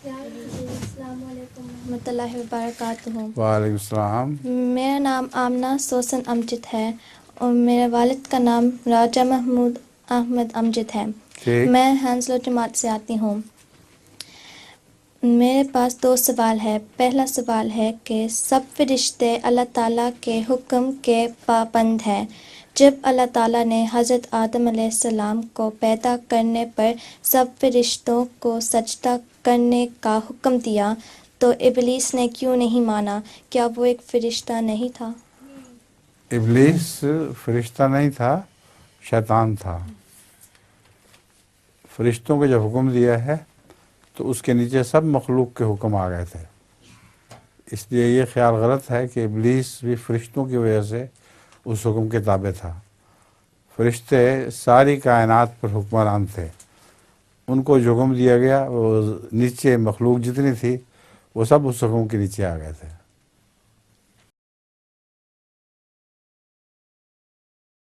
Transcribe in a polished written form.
السلام علیکم ورحمۃ اللہ وبرکاتہ۔ وعلیکم السلام۔ میرا نام آمنہ سوسن امجد ہے اور میرے والد کا نام راجہ محمود احمد امجد ہے۔ ٹھیک۔ میں ہنسلو جماعت سے آتی ہوں۔ میرے پاس 2 سوال ہے۔ پہلا سوال ہے کہ سب فرشتے اللہ تعالیٰ کے حکم کے پابند ہیں۔ جب اللہ تعالیٰ نے حضرت آدم علیہ السلام کو پیدا کرنے پر سب فرشتوں کو سجدہ کرنے کا حکم دیا تو ابلیس نے کیوں نہیں مانا؟ کیا وہ ایک فرشتہ نہیں تھا؟ ابلیس فرشتہ نہیں تھا، شیطان تھا۔ فرشتوں کو جب حکم دیا ہے تو اس کے نیچے سب مخلوق کے حکم آ گئے تھے، اس لیے یہ خیال غلط ہے کہ ابلیس بھی فرشتوں کی وجہ سے اس حکم کے تابع تھا۔ فرشتے ساری کائنات پر حکمران تھے، ان کو جو حکم دیا گیا وہ نیچے مخلوق جتنی تھی وہ سب اس حکم کے نیچے آ گئے تھے۔